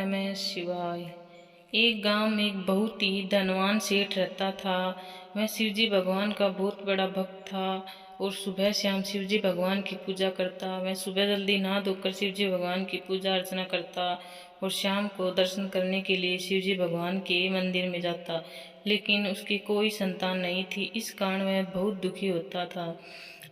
नमः शिवाय। एक गांव में एक बहुत ही धनवान सेठ रहता था। वह शिवजी भगवान का बहुत बड़ा भक्त था और सुबह शाम शिवजी भगवान की पूजा करता। वह सुबह जल्दी नहा धोकर शिवजी भगवान की पूजा अर्चना करता और शाम को दर्शन करने के लिए शिवजी भगवान के मंदिर में जाता। लेकिन उसकी कोई संतान नहीं थी, इस कारण वह बहुत दुखी होता था।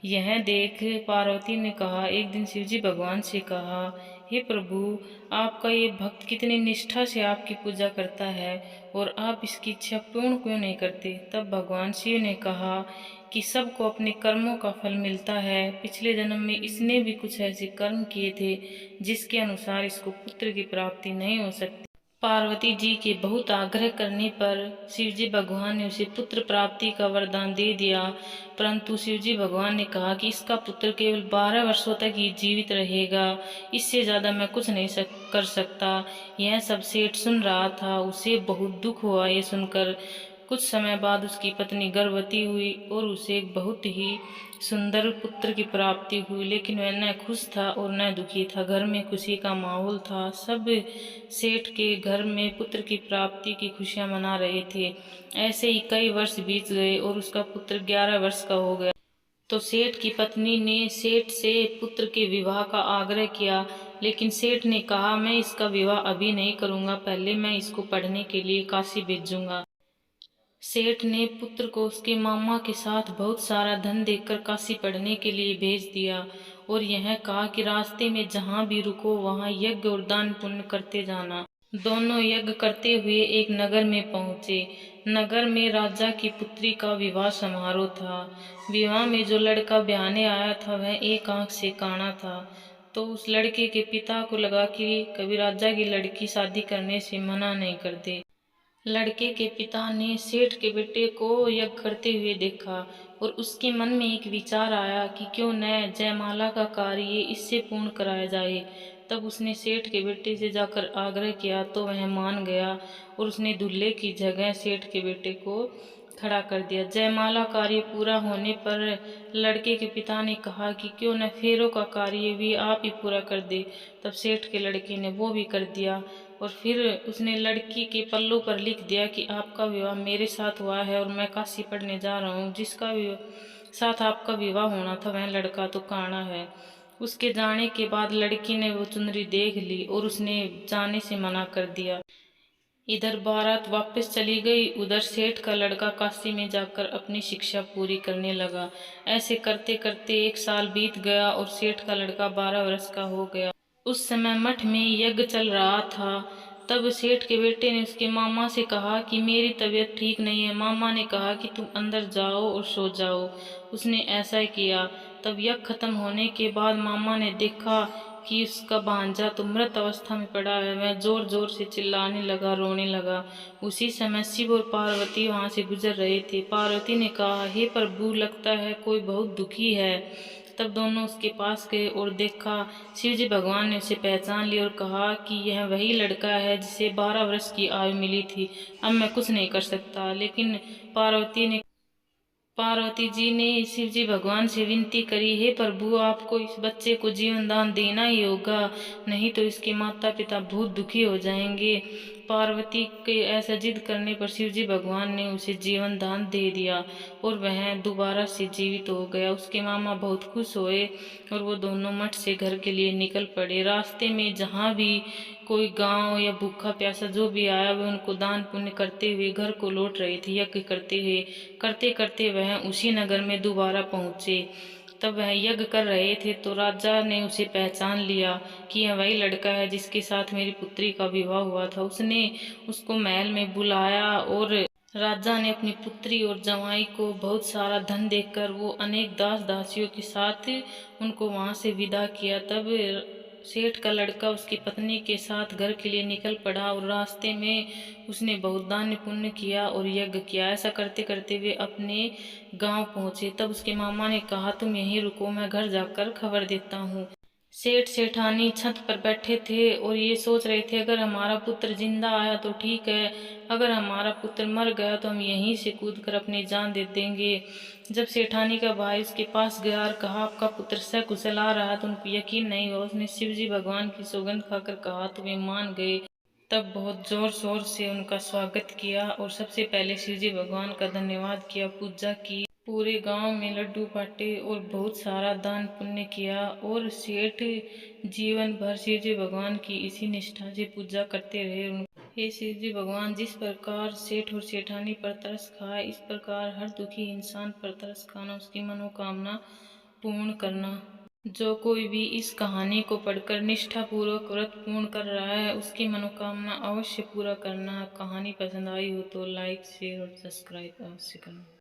यह देख पार्वती ने कहा, एक दिन शिवजी भगवान से कहा, हे प्रभु, आपका ये भक्त कितनी निष्ठा से आपकी पूजा करता है और आप इसकी इच्छा पूर्ण क्यों नहीं करते। तब भगवान शिव ने कहा कि सबको अपने कर्मों का फल मिलता है। पिछले जन्म में इसने भी कुछ ऐसे कर्म किए थे जिसके अनुसार इसको पुत्र की प्राप्ति नहीं हो सकती। पार्वती जी के बहुत आग्रह करने पर शिवजी भगवान ने उसे पुत्र प्राप्ति का वरदान दे दिया। परंतु शिवजी भगवान ने कहा कि इसका पुत्र केवल 12 वर्षों तक ही जीवित रहेगा, इससे ज़्यादा मैं कुछ नहीं कर सकता। यह सब सेठ सुन रहा था, उसे बहुत दुख हुआ ये सुनकर। कुछ समय बाद उसकी पत्नी गर्भवती हुई और उसे एक बहुत ही सुंदर पुत्र की प्राप्ति हुई, लेकिन वह न खुश था और न दुखी था। घर में खुशी का माहौल था। सब सेठ के घर में पुत्र की प्राप्ति की खुशियां मना रहे थे। ऐसे ही कई वर्ष बीत गए और उसका पुत्र 11 वर्ष का हो गया। तो सेठ की पत्नी ने सेठ से पुत्र के विवाह का आग्रह किया, लेकिन सेठ ने कहा, मैं इसका विवाह अभी नहीं करूंगा, पहले मैं इसको पढ़ने के लिए काशी भेजूंगा। सेठ ने पुत्र को उसके मामा के साथ बहुत सारा धन देकर काशी पढ़ने के लिए भेज दिया और यह कहा कि रास्ते में जहाँ भी रुको वहाँ यज्ञ और दान पुण्य करते जाना। दोनों यज्ञ करते हुए एक नगर में पहुँचे। नगर में राजा की पुत्री का विवाह समारोह था। विवाह में जो लड़का ब्याहने आया था वह एक आंख से काना था। तो उस लड़के के पिता को लगा कि कभी राजा की लड़की शादी करने से मना नहीं करते। लड़के के पिता ने सेठ के बेटे को यज्ञ करते हुए देखा और उसके मन में एक विचार आया कि क्यों न जयमाला का कार्य इससे पूर्ण कराया जाए। तब उसने सेठ के बेटे से जाकर आग्रह किया तो वह मान गया और उसने दूल्हे की जगह सेठ के बेटे को खड़ा कर दिया। जयमाला कार्य पूरा होने पर लड़के के पिता ने कहा कि क्यों न फेरों का कार्य भी आप ही पूरा कर दे। तब सेठ के लड़के ने वो भी कर दिया और फिर उसने लड़की के पल्लू पर लिख दिया कि आपका विवाह मेरे साथ हुआ है और मैं काशी पढ़ने जा रहा हूँ। जिसका साथ आपका विवाह होना था वह लड़का तो काना है। उसके जाने के बाद लड़की ने वो चुनरी देख ली और उसने जाने से मना कर दिया। इधर बारात वापस चली गई, उधर सेठ का लड़का काशी में जाकर अपनी शिक्षा पूरी करने लगा। ऐसे करते करते एक साल बीत गया और सेठ का लड़का 12 वर्ष का हो गया। उस समय मठ में यज्ञ चल रहा था। तब सेठ के बेटे ने उसके मामा से कहा कि मेरी तबीयत ठीक नहीं है। मामा ने कहा कि तुम अंदर जाओ और सो जाओ। उसने ऐसा किया। तब यज्ञ खत्म होने के बाद मामा ने देखा कि उसका भांजा तो मृत अवस्था में पड़ा है। वह जोर जोर से चिल्लाने लगा, रोने लगा। उसी समय शिव और पार्वती वहां से गुजर रहे थे। पार्वती ने कहा, हे प्रभु, लगता है कोई बहुत दुखी है। तब दोनों उसके पास गए और देखा शिवजी भगवान ने उसे पहचान लिया और कहा कि यह वही लड़का है जिसे 12 वर्ष की आयु मिली थी। अब मैं कुछ नहीं कर सकता। लेकिन पार्वती जी ने शिव जी भगवान से विनती करी, हे प्रभु, आपको इस बच्चे को जीवन दान देना ही होगा, नहीं तो इसके माता पिता बहुत दुखी हो जाएंगे। पार्वती के ऐसा जिद करने पर शिव जी भगवान ने उसे जीवन दान दे दिया और वह दोबारा से जीवित हो गया। उसके मामा बहुत खुश हुए और वो दोनों मठ से घर के लिए निकल पड़े। रास्ते में जहाँ भी कोई गांव या भूखा प्यासा जो भी आया वे उनको दान पुण्य करते हुए घर को लौट रहे थे। यज्ञ करते हुए करते करते वह उसी नगर में दोबारा पहुंचे। तब वह यज्ञ कर रहे थे तो राजा ने उसे पहचान लिया कि यह वही लड़का है जिसके साथ मेरी पुत्री का विवाह हुआ था। उसने उसको महल में बुलाया और राजा ने अपनी पुत्री और जवाई को बहुत सारा धन देकर वो अनेक दास दासियों के साथ उनको वहां से विदा किया। तब सेठ का लड़का उसकी पत्नी के साथ घर के लिए निकल पड़ा और रास्ते में उसने बहुत दान पुण्य किया और यज्ञ किया। ऐसा करते करते वे अपने गांव पहुंचे। तब उसके मामा ने कहा, तुम यहीं रुको, मैं घर जाकर खबर देता हूँ। सेठ सेठानी छत पर बैठे थे और ये सोच रहे थे, अगर हमारा पुत्र जिंदा आया तो ठीक है, अगर हमारा पुत्र मर गया तो हम यहीं से कूदकर अपनी जान दे देंगे। जब सेठानी का भाई उसके पास गया और कहा, आपका पुत्र सकुशल आ रहा है, तो उनको यकीन नहीं हुआ। उसने शिव जी भगवान की सौगंध खाकर कहा तो वे मान गए। तब बहुत जोर शोर से उनका स्वागत किया और सबसे पहले शिवजी भगवान का धन्यवाद किया, पूजा की। पूरे गांव में लड्डू बांटे और बहुत सारा दान पुण्य किया। और सेठ जीवन भर शिवजी भगवान की इसी निष्ठा से पूजा करते रहे। हे शिवजी भगवान, जिस प्रकार सेठ और सेठानी पर तरस खाए, इस प्रकार हर दुखी इंसान पर तरस खाना, उसकी मनोकामना पूर्ण करना। जो कोई भी इस कहानी को पढ़कर निष्ठा पूर्वक व्रत पूर्ण कर रहा है, उसकी मनोकामना अवश्य पूरा करना। कहानी पसंद आई हो तो लाइक शेयर और सब्सक्राइब अवश्य करना।